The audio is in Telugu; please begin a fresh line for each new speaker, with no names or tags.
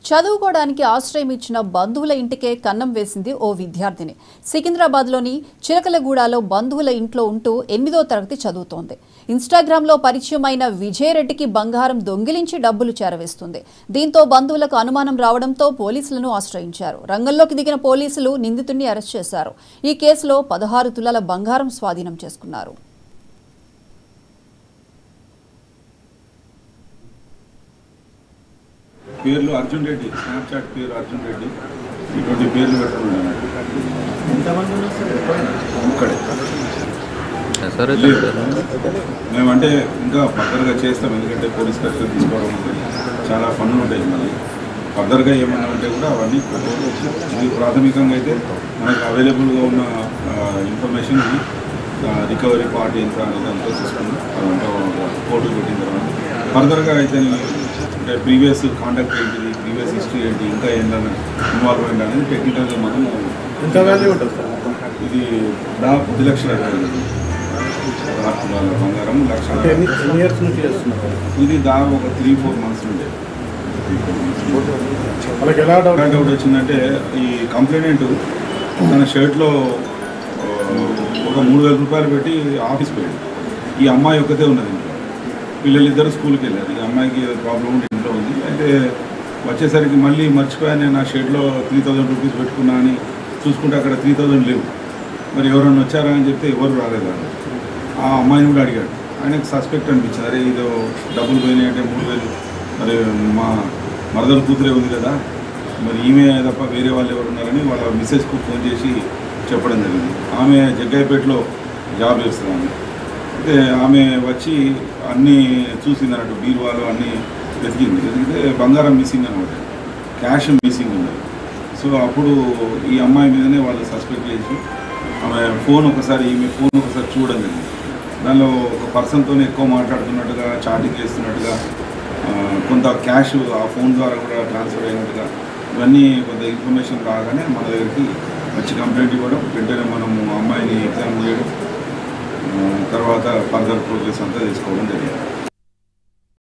చదువుకోవడానికి ఆశ్రయం ఇచ్చిన బంధువుల ఇంటికే కన్నం వేసింది ఓ విద్యార్థిని. సికింద్రాబాద్లోని చిలకలగూడలో బంధువుల ఇంట్లో ఉంటూ 8వ తరగతి చదువుతోంది. ఇన్స్టాగ్రామ్లో పరిచయమైన విజయరెడ్డికి బంగారం దొంగిలించి డబ్బులు చేరవేస్తుంది. దీంతో బంధువులకు అనుమానం రావడంతో పోలీసులను ఆశ్రయించారు. రంగంలోకి దిగిన పోలీసులు నిందితుడిని అరెస్ట్ చేశారు. ఈ కేసులో 16 తులాల బంగారం స్వాధీనం చేసుకున్నారు.
పేర్లు అర్జున్ రెడ్డి, స్నాప్చాట్ పేరు అర్జున్ రెడ్డి, ఇటువంటి పేర్లు పెట్టుకున్నాను. మేమంటే ఇంకా ఫర్దర్గా చేస్తాం, ఎందుకంటే పోలీస్ కస్టడీ తీసుకోవడం ఉంటుంది, చాలా పనులు ఉంటాయి. మళ్ళీ ఫర్దర్గా ఏమన్నా ఉంటే కూడా అవన్నీ ఇది ప్రాథమికంగా అయితే మనకు అవైలబుల్గా ఉన్న ఇన్ఫర్మేషన్ రికవరీ పార్టీ ఎంత అనేది అంతా చూసుకుని అదంతా కోర్టు పెట్టిన తర్వాత ఫర్దర్గా అయితే అంటే ప్రీవియస్ కాంటాక్ట్ ఏంటిది, ప్రీవియస్ హిస్టరీ ఏంటి, ఇంకా ఏంటన్నా ఇన్వాల్వ్మెంట్ అనేది టెక్నికల్గా మనం
ఎంత వాల్యూ ఉంటుంది సార్?
ఇది 10 లక్షల బంగారం,
ఎన్ని ఇయర్స్ నుంచి చేస్తున్నారు?
ఇది దాదాపు ఒక 3-4 మంత్స్ ఉండే.
వాళ్ళకి ఎలా
డౌట్ వచ్చిందంటే, ఈ కంప్లైంట్ తన షర్ట్లో ఒక 3,000 రూపాయలు పెట్టి ఆఫీస్ పోయాడు. ఈ అమ్మాయి ఒక్కతే ఉన్నది ఇంట్లో, పిల్లలిద్దరు స్కూల్కి వెళ్ళారు. ఈ అమ్మాయికి ప్రాబ్లం ఉండి ఇంట్లో ఉంది. అయితే వచ్చేసరికి మళ్ళీ మర్చిపోయాను, నేను ఆ షర్ట్లో 3,000 రూపీస్ పెట్టుకున్నా అని చూసుకుంటే అక్కడ 3,000 లేవు. మరి ఎవరన్నా వచ్చారా అని చెప్తే ఎవరు రాలేదు. ఆ అమ్మాయిని కూడా అడిగాడు. ఆయనకు సస్పెక్ట్ అనిపించింది, అరే ఇదో డబ్బులు పోయినాయి అంటే 3,000, మరి మా మరదల కూతురే ఉంది కదా, మరి ఈమె తప్ప వేరే వాళ్ళు ఎవరు ఉన్నారని వాళ్ళ మిస్సెస్కు ఫోన్ చేసి చెప్పడం జరిగింది. ఆమె జగ్గాయిపేటలో జాబ్ చేస్తుంది. అయితే ఆమె వచ్చి అన్నీ చూసింది అన్నట్టు, బీరువాలు అన్నీ వెతికితే బంగారం మిస్సింగ్ అనమాట, క్యాష్ మిస్సింగ్ ఉన్నది. సో అప్పుడు ఈ అమ్మాయి మీదనే వాళ్ళు సస్పెక్ట్ చేసి ఆమె ఫోన్ ఒకసారి చూడడం జరిగింది. దానిలో ఒక పర్సన్తో ఎక్కువ మాట్లాడుతున్నట్టుగా, చాటింగ్ చేస్తున్నట్టుగా, కొంత క్యాష్ ఆ ఫోన్ ద్వారా కూడా ట్రాన్స్ఫర్ అయినట్టుగా, ఇవన్నీ కొంత ఇన్ఫర్మేషన్ రాగానే మన దగ్గరికి వచ్చి కంప్లైంట్ ఇవ్వడం, వెంటనే మనము అమ్మాయిని ఎగ్జామ్ చేయడం, తర్వాత ఫర్దర్ ప్రోగ్రెస్ అంతా తీసుకోవడం జరిగింది.